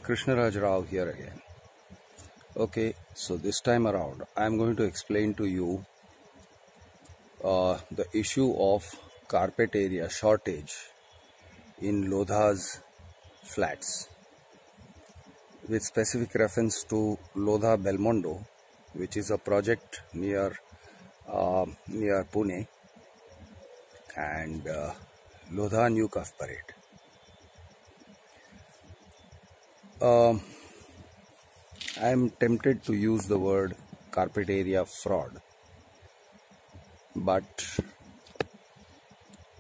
Krishnaraj Rao here again. Okay, so this time around I am going to explain to you the issue of carpet area shortage in Lodha's flats, with specific reference to Lodha Belmondo, which is a project near Pune, and Lodha New Cuff Parade. I am tempted to use the word carpet area fraud, but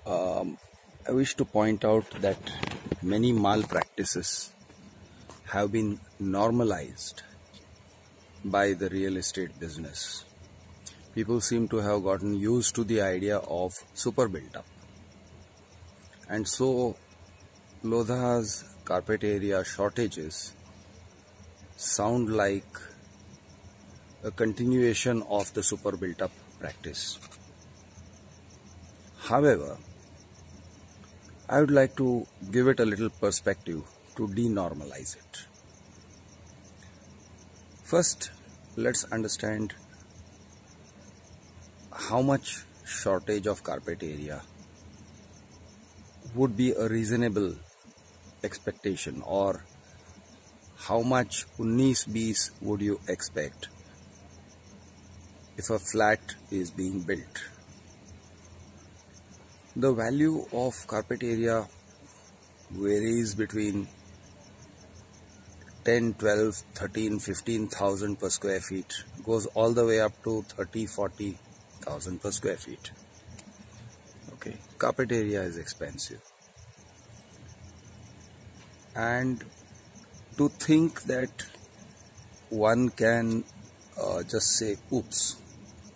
I wish to point out that many malpractices have been normalized by the real estate business. People seem to have gotten used to the idea of super built-up, and so Lodha's carpet area shortages sound like a continuation of the super built-up practice. However, I would like to give it a little perspective to denormalize it. First, let's understand how much shortage of carpet area would be a reasonable expectation, or how much 19-20 would you expect if a flat is being built. The value of carpet area varies between 10, 12, 13, 15,000 per square feet, goes all the way up to 30, 40,000 per square feet. Okay, carpet area is expensive. And to think that one can just say, oops,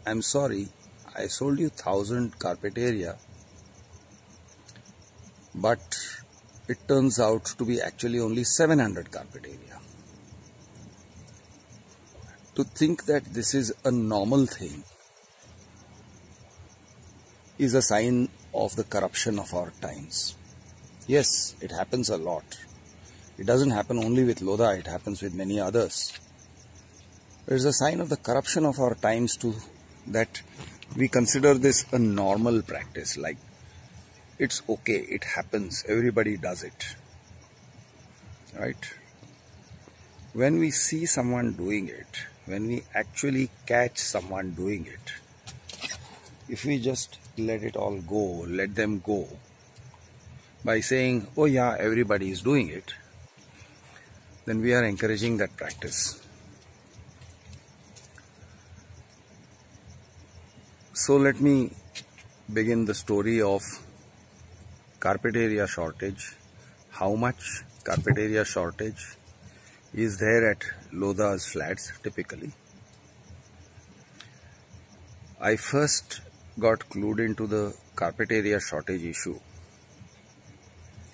I'm sorry, I sold you 1,000 carpet area, but it turns out to be actually only 700 carpet area. To think that this is a normal thing is a sign of the corruption of our times. Yes, it happens a lot. It doesn't happen only with Lodha, it happens with many others. It is a sign of the corruption of our times too, that we consider this a normal practice, like it's okay, it happens, everybody does it, right? When we see someone doing it, when we actually catch someone doing it, if we just let it all go, let them go, by saying, oh yeah, everybody is doing it, then we are encouraging that practice. So let me begin the story of carpet area shortage. How much carpet area shortage is there at Lodha's flats typically? I first got clued into the carpet area shortage issue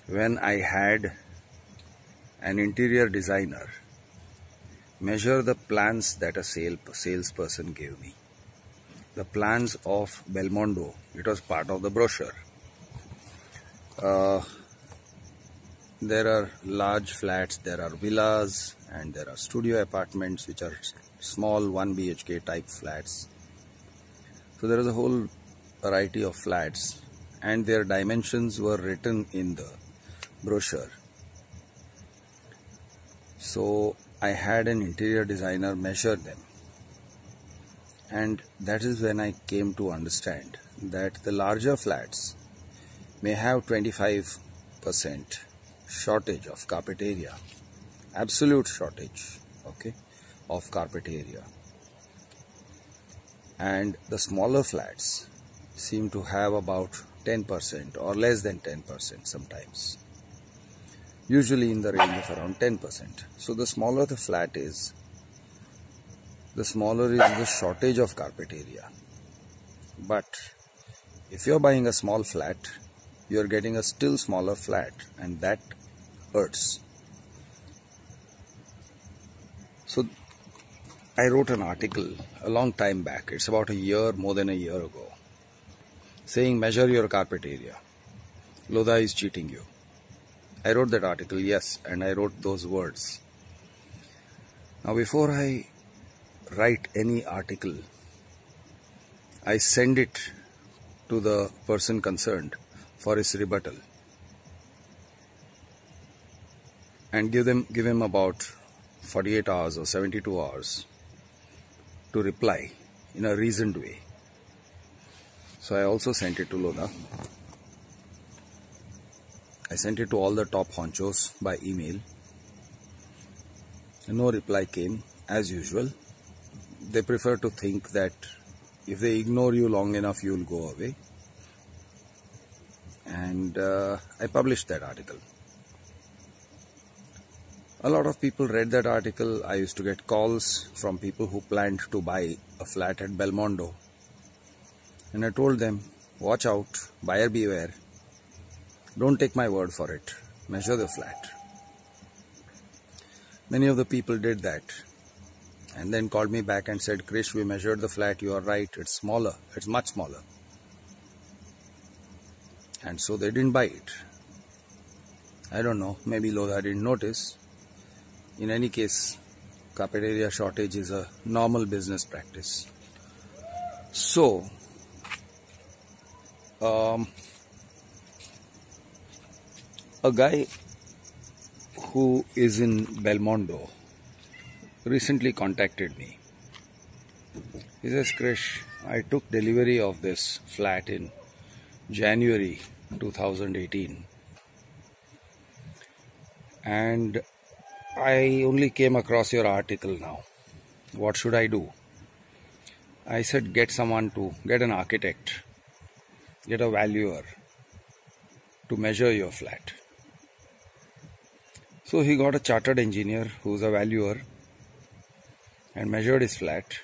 when I had an interior designer measure the plans that a salesperson gave me. The plans of Belmondo, it was part of the brochure. There are large flats, there are villas, and there are studio apartments, which are small 1 BHK type flats. So there is a whole variety of flats, and their dimensions were written in the brochure. So I had an interior designer measure them, and that is when I came to understand that the larger flats may have 25% shortage of carpet area, absolute shortage, okay, of carpet area, and the smaller flats seem to have about 10% or less than 10% sometimes, usually in the range of around 10%. So the smaller the flat is, the smaller is the shortage of carpet area. But if you're buying a small flat, you're getting a still smaller flat, and that hurts. So I wrote an article a long time back, it's about a year, more than a year ago, saying measure your carpet area, Lodha is cheating you. I wrote that article, yes, and I wrote those words. Now before I write any article, I send it to the person concerned for his rebuttal and give him about 48 hours or 72 hours to reply in a reasoned way. So I also sent it to Lodha. I sent it to all the top honchos by email. No reply came, as usual. They prefer to think that if they ignore you long enough, you will go away. And I published that article. A lot of people read that article. I used to get calls from people who planned to buy a flat at Belmondo. And I told them, watch out, buyer beware. Don't take my word for it. Measure the flat. Many of the people did that and then called me back and said, Krish, we measured the flat, you are right, it's smaller, it's much smaller. And so they didn't buy it. I don't know, maybe Lodha didn't notice. In any case, carpet area shortage is a normal business practice. So, a guy who is in Belmondo recently contacted me. He says, Krish, I took delivery of this flat in January 2018 and I only came across your article now. What should I do? I said, get an architect, get a valuer to measure your flat. So he got a chartered engineer who's a valuer and measured his flat.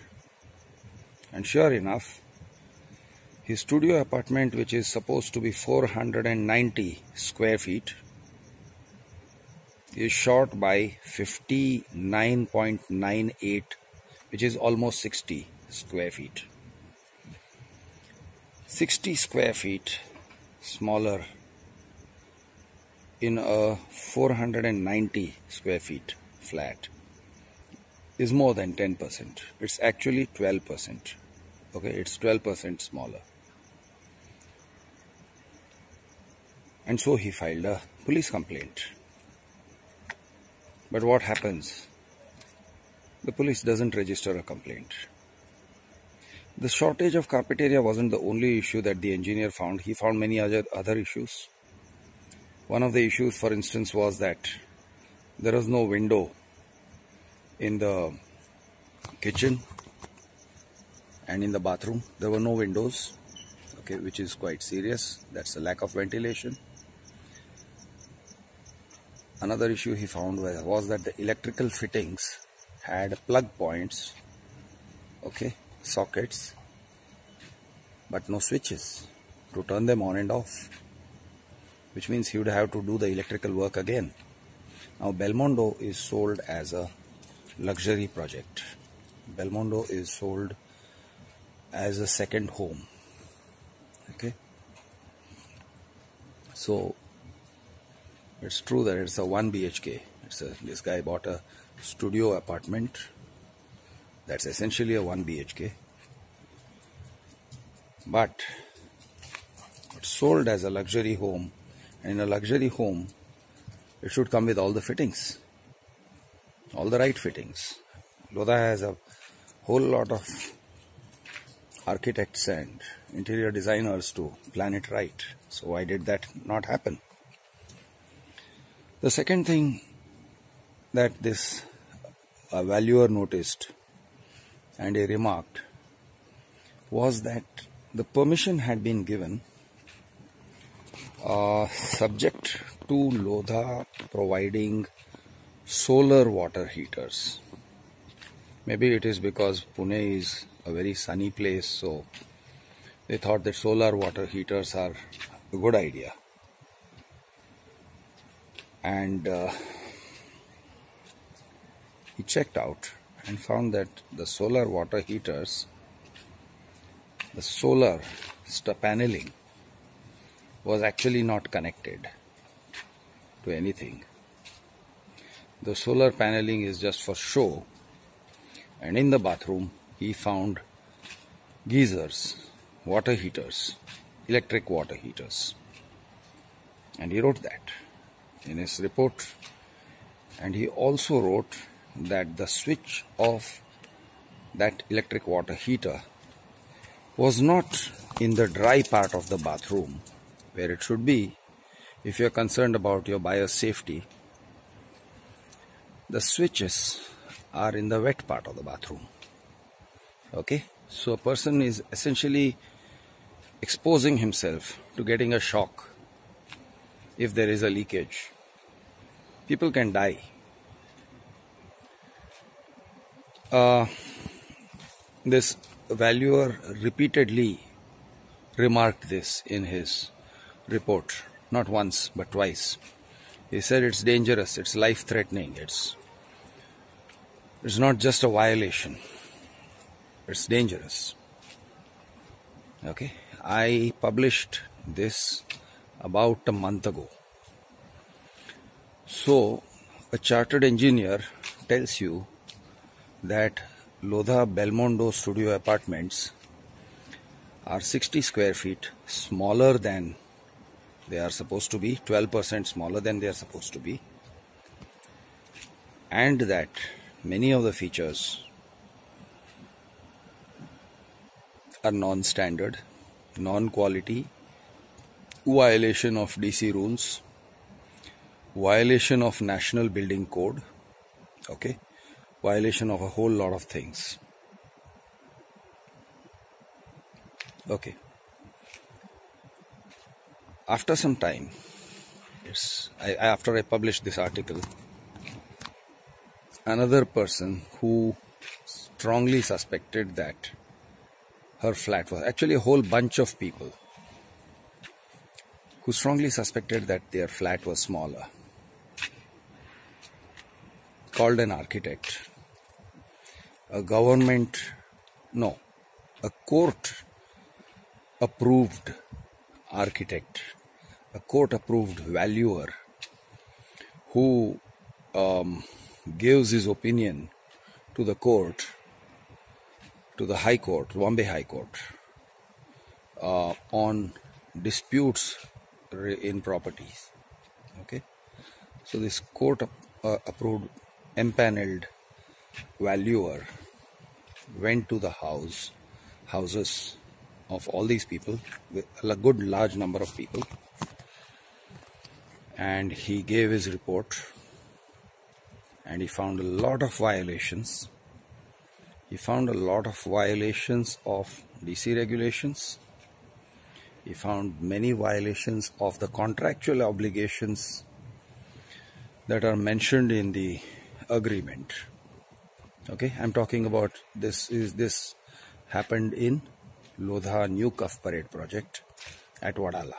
And sure enough, his studio apartment, which is supposed to be 490 square feet, is short by 59.98, which is almost 60 square feet. 60 square feet smaller in a 490 square feet flat is more than 10%. It's actually 12%. Okay, it's 12% smaller. And so he filed a police complaint. But what happens? The police doesn't register a complaint. The shortage of carpet area wasn't the only issue that the engineer found. He found many other issues. One of the issues, for instance, was that there was no window in the kitchen and in the bathroom. There were no windows, okay, which is quite serious. That's a lack of ventilation. Another issue he found was that the electrical fittings had plug points, okay, sockets, but no switches to turn them on and off, which means he would have to do the electrical work again. Now, Belmondo is sold as a luxury project. Belmondo is sold as a second home. Okay. So, it's true that it's a 1 BHK. This guy bought a studio apartment. That's essentially a 1 BHK. But it's sold as a luxury home. And in a luxury home, it should come with all the fittings, all the right fittings. Lodha has a whole lot of architects and interior designers to plan it right. So why did that not happen? The second thing that this valuer noticed and he remarked was that the permission had been given subject to Lodha providing solar water heaters. Maybe it is because Pune is a very sunny place, so they thought that solar water heaters are a good idea. And he checked out and found that the solar water heaters, the solar paneling, was actually not connected to anything. The solar paneling is just for show And in the bathroom, he found geysers, water heaters, electric water heaters. And he wrote that in his report. And he also wrote that the switch of that electric water heater was not in the dry part of the bathroom where it should be. If you're concerned about your buyer's safety, the switches are in the wet part of the bathroom. Okay, so a person is essentially exposing himself to getting a shock if there is a leakage. People can die. This valuer repeatedly remarked this in his report, not once but twice. He said it's dangerous, it's life-threatening, it's not just a violation, it's dangerous. Okay, I published this about a month ago. So, a chartered engineer tells you that Lodha Belmondo studio apartments are 60 square feet smaller than they are supposed to be, 12% smaller than they are supposed to be, and that many of the features are non-standard, non-quality, violation of DC rules, violation of National Building Code, okay, violation of a whole lot of things. Okay. After some time, after I published this article, another person who strongly suspected that her flat was actually a whole bunch of people who strongly suspected that their flat was smaller, called an architect, a court approved architect, a court approved valuer who gives his opinion to the court, to the High Court, Bombay High Court, on disputes in properties. Okay, so this court approved, empaneled valuer went to the houses of all these people, with a good large number of people, and he gave his report, and he found a lot of violations. He found a lot of violations of DC regulations. He found many violations of the contractual obligations that are mentioned in the agreement. Okay, I'm talking about this happened in Lodha New Cuff Parade project at Wadala,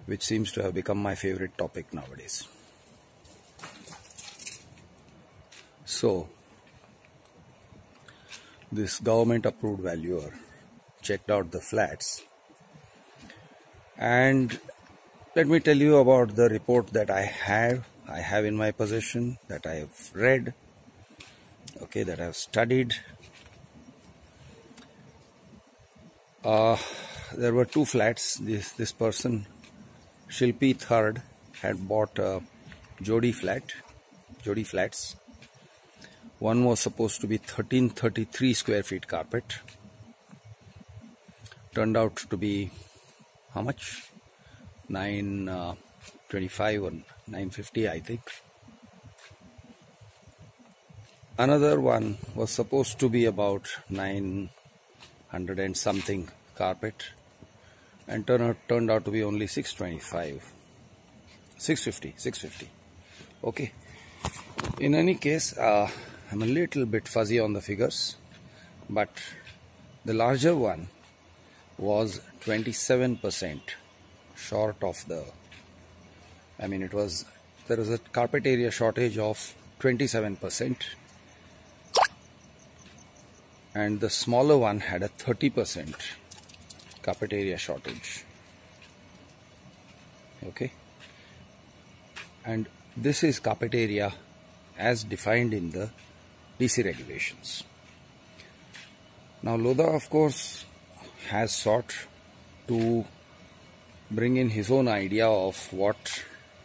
which seems to have become my favorite topic nowadays. So, this government approved valuer checked out the flats, and let me tell you about the report that I have in my possession, that I have read, okay, that I have studied. There were two flats. This person, Shilpi Third, had bought a Jodi flats. One was supposed to be 1333 square feet carpet. Turned out to be how much? 925 or 950, I think. Another one was supposed to be about 900 and something carpet, and turned out to be only 650. Okay. In any case, I'm a little bit fuzzy on the figures, but the larger one was 27% short of the, there was a carpet area shortage of 27%, and the smaller one had a 30% carpet area shortage. Okay, and this is carpet area as defined in the DC regulations. Now Lodha of course has sought to bring in his own idea of what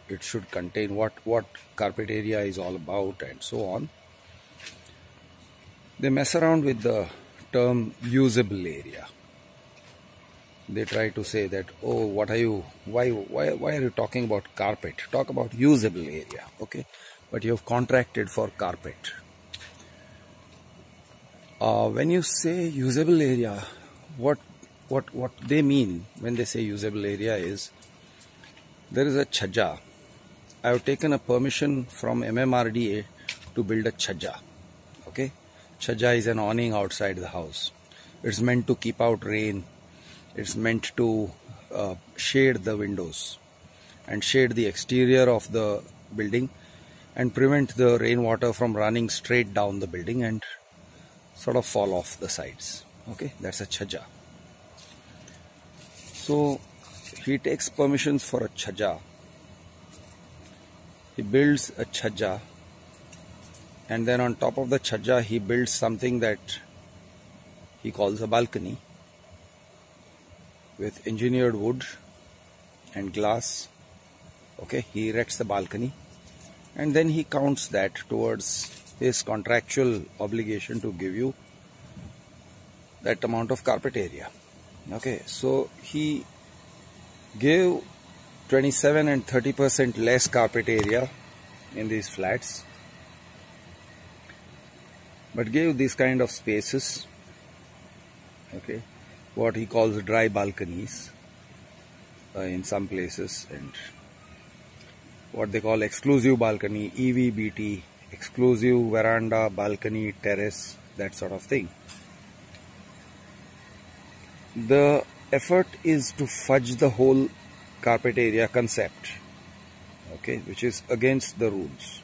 it should contain, what carpet area is all about and so on. They mess around with the term usable area. They try to say that, oh, why are you talking about carpet? Talk about usable area, okay? But you have contracted for carpet. When you say usable area, what they mean when they say usable area is, there is a chhaja. I have taken a permission from MMRDA to build a chhaja, okay? Chhaja is an awning outside the house. It's meant to keep out rain. It's meant to shade the windows and shade the exterior of the building and prevent the rainwater from running straight down the building and sort of fall off the sides. Okay, that's a chhaja. So he takes permissions for a chhaja. He builds a chhaja, and then on top of the chhaja he builds something that he calls a balcony with engineered wood and glass. Okay, he erects the balcony, and then he counts that towards his contractual obligation to give you that amount of carpet area. Okay, so he gave 27 and 30% less carpet area in these flats, but gave these kind of spaces, okay, what he calls dry balconies in some places, and what they call exclusive balcony, EVBT, exclusive veranda, balcony, terrace, that sort of thing. The effort is to fudge the whole carpet area concept, okay, which is against the rules.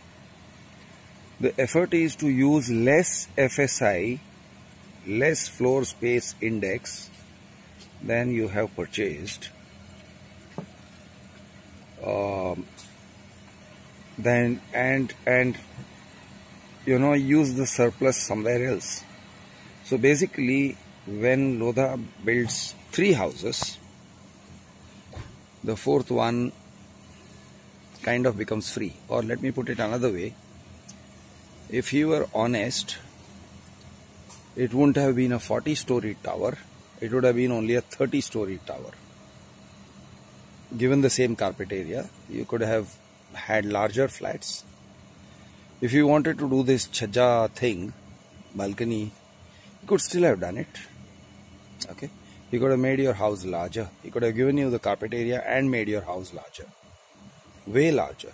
The effort is to use less FSI, less floor space index than you have purchased, then and you know, use the surplus somewhere else. So basically, when Lodha builds 3 houses, the 4th one kind of becomes free. Or let me put it another way, if he were honest, it wouldn't have been a 40-story tower, it would have been only a 30-story tower. Given the same carpet area, you could have had larger flats. If you wanted to do this chhaja thing, balcony, you could still have done it. Okay, he could have made your house larger. He could have given you the carpet area and made your house larger, way larger,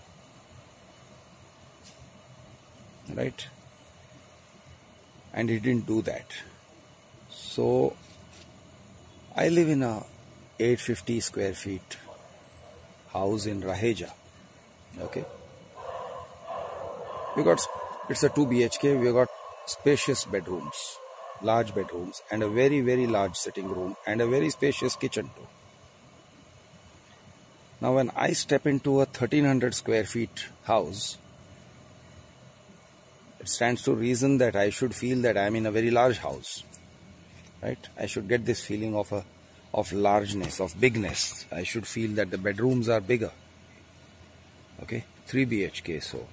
right? And he didn't do that. So I live in a 850 square feet house in Raheja. Okay, it's a 2 BHK. We got spacious bedrooms, large bedrooms, and a very, very large sitting room, and a very spacious kitchen too. Now when I step into a 1300 square feet house, it stands to reason that I should feel that I am in a very large house, right? I should get this feeling of largeness, of bigness. I should feel that the bedrooms are bigger. Okay, 3 BHK, so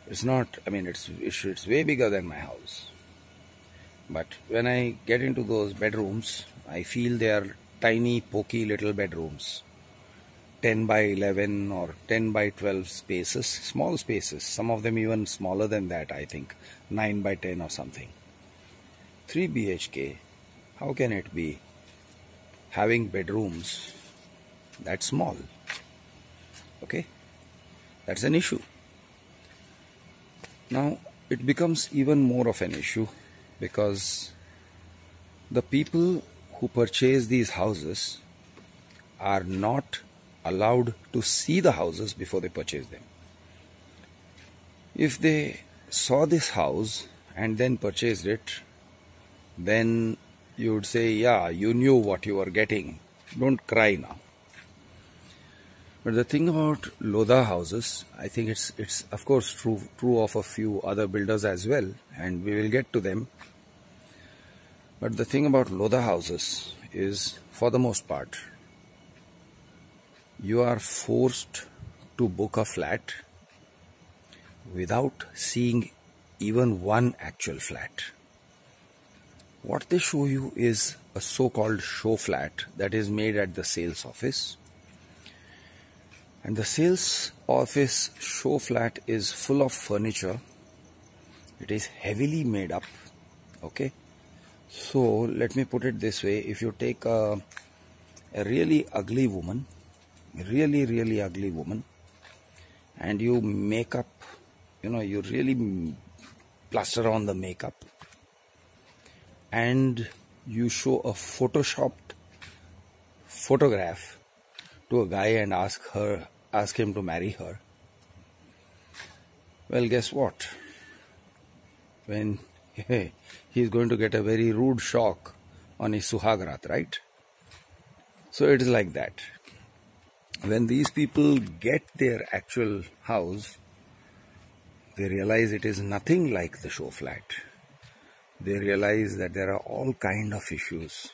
it's not, I mean, it's way bigger than my house. But when I get into those bedrooms, I feel they are tiny, pokey little bedrooms. 10 by 11 or 10 by 12 spaces, small spaces. Some of them even smaller than that, I think. 9 by 10 or something. 3 BHK, how can it be having bedrooms that small? Okay, that's an issue. Now, it becomes even more of an issue because the people who purchase these houses are not allowed to see the houses before they purchase them. If they saw this house and then purchased it, then you would say, yeah, you knew what you were getting. Don't cry now. But the thing about Lodha houses, I think it's of course true of a few other builders as well, and we will get to them. But the thing about Lodha houses is, for the most part, you are forced to book a flat without seeing even one actual flat. What they show you is a so-called show flat that is made at the sales office. And the sales office show flat is full of furniture. It is heavily made up. Okay. So let me put it this way. If you take a really ugly woman, really ugly woman, and you make up, you really plaster on the makeup, and you show a photoshopped photograph to a guy and ask him to marry her. Well, guess what? When he's going to get a very rude shock on his Suhagrat, right? So it is like that. When these people get their actual house, they realize it is nothing like the show flat. They realize that there are all kind of issues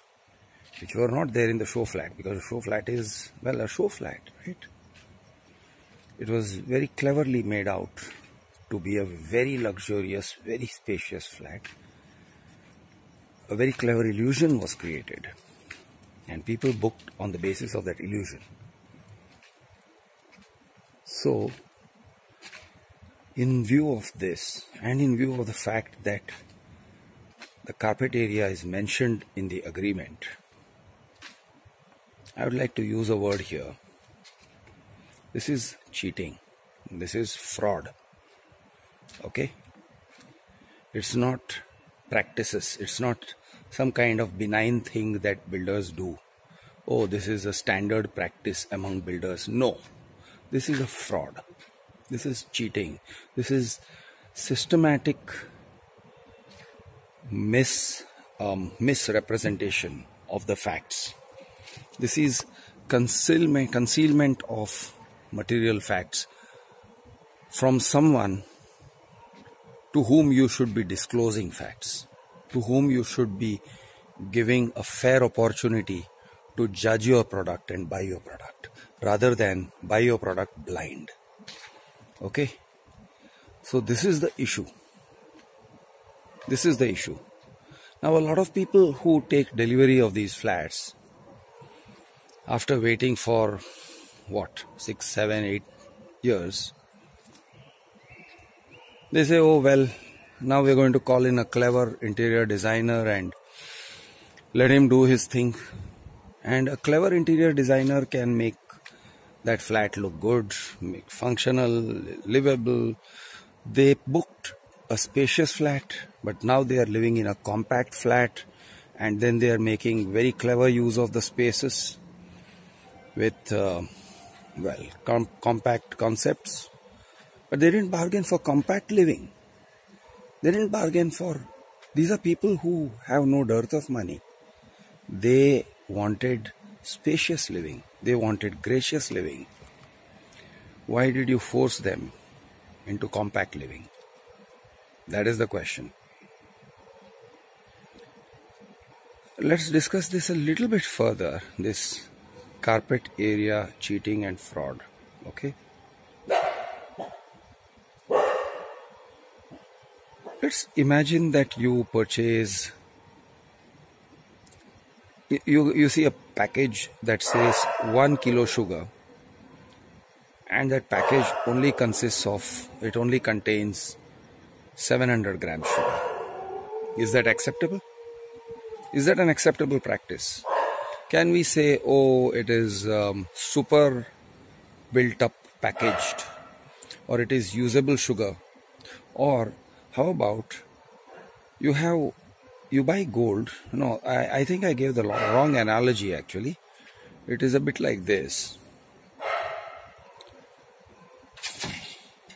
which were not there in the show flat, because the show flat is, well, a show flat, right? It was very cleverly made out to be a very luxurious, very spacious flat. A very clever illusion was created, and people booked on the basis of that illusion. So, in view of this, and in view of the fact that the carpet area is mentioned in the agreement, I would like to use a word here. This is cheating. This is fraud. Okay? It's not practices. It's not some kind of benign thing that builders do. Oh, this is a standard practice among builders. No. This is a fraud. This is cheating. This is systematic misrepresentation of the facts. This is concealment of material facts from someone to whom you should be disclosing facts, to whom you should be giving a fair opportunity to judge your product and buy your product, rather than buy your product blind. Okay? So this is the issue. This is the issue. Now, a lot of people who take delivery of these flats, after waiting for 6, 7, 8 years, they say, oh well, now we're going to call in a clever interior designer and let him do his thing. And a clever interior designer can make that flat look good, make functional, livable. They booked a spacious flat, but now they are living in a compact flat, and then they are making very clever use of the spaces with compact concepts. But they didn't bargain for compact living. They didn't bargain for... These are people who have no dearth of money. They wanted spacious living. They wanted gracious living. Why did you force them into compact living? That is the question. Let's discuss this a little bit further, this carpet area cheating and fraud. Okay? Let's imagine that you purchase, you see a package that says 1 kilo sugar, and that package only contains 700 grams sugar. Is that acceptable? Is that an acceptable practice? Can we say, oh, it is super built up packaged, or it is usable sugar? Or how about you buy gold? No, I think I gave the wrong analogy actually. It is a bit like this.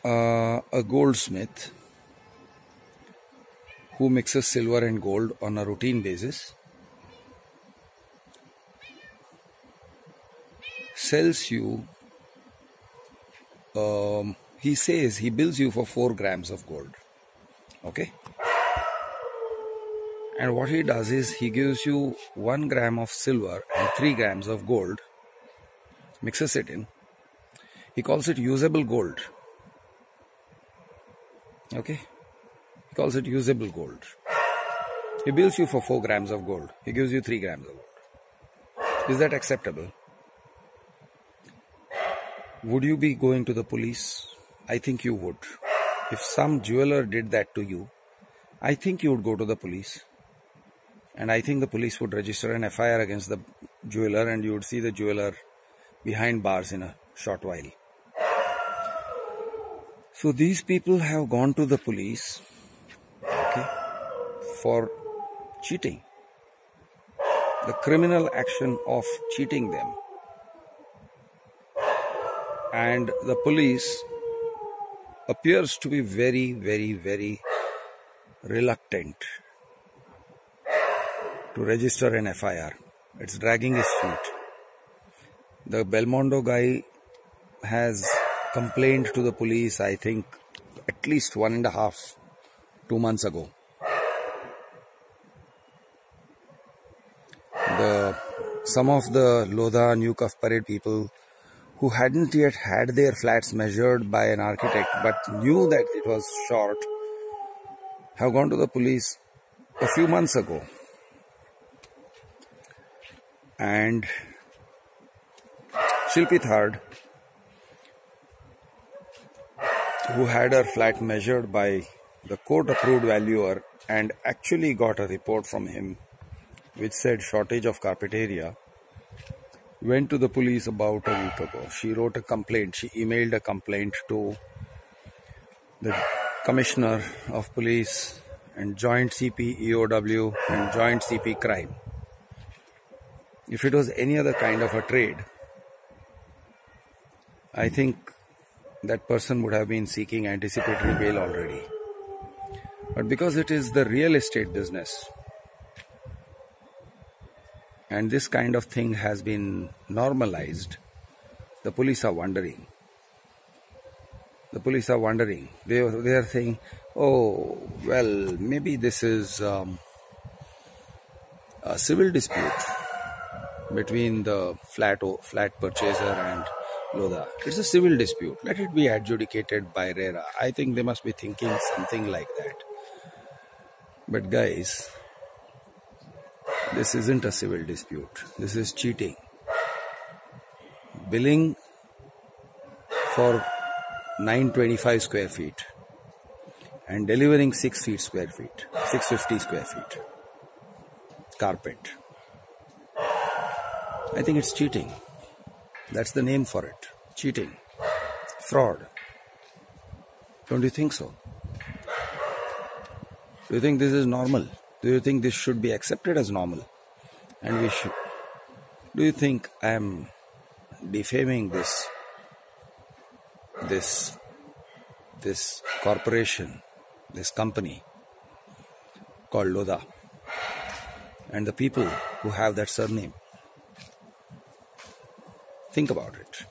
A goldsmith who mixes silver and gold on a routine basis sells you he says he bills you for 4 grams of gold. Okay? And what he does is he gives you 1 gram of silver and 3 grams of gold, mixes it in. He calls it usable gold. Okay? He calls it usable gold. He bills you for 4 grams of gold. He gives you 3 grams of gold. Is that acceptable? Would you be going to the police? I think you would. If some jeweler did that to you, I think you would go to the police. And I think the police would register an FIR against the jeweler, and you would see the jeweler behind bars in a short while. So these people have gone to the police, okay, for cheating. The criminal action of cheating them. And the police appears to be very, very, very reluctant to register an FIR. It's dragging his feet. The Belmondo guy has complained to the police, I think, at least 1.5, 2 months ago. Some of the Lodha New Cuff Parade people who hadn't yet had their flats measured by an architect but knew that it was short have gone to the police a few months ago. And Shilpi Thard, who had her flat measured by the court-approved valuer and actually got a report from him which said shortage of carpet area, went to the police about a week ago. She wrote a complaint. She emailed a complaint to the Commissioner of Police and Joint CP EOW and Joint CP Crime. If it was any other kind of a trade, I think that person would have been seeking anticipatory bail already. But because it is the real estate business, and this kind of thing has been normalized, the police are wondering. The police are wondering. They are saying, oh, well, maybe this is a civil dispute between the flat purchaser and Lodha. It's a civil dispute. Let it be adjudicated by RERA. I think they must be thinking something like that. But guys, this isn't a civil dispute. This is cheating. Billing for 925 square feet and delivering 650 square feet carpet. I think it's cheating. That's the name for it. Cheating. Fraud. Don't you think so? Do you think this is normal? Do you think this should be accepted as normal? And we should. Do you think I am defaming this corporation, this company called Lodha, and the people who have that surname? Think about it.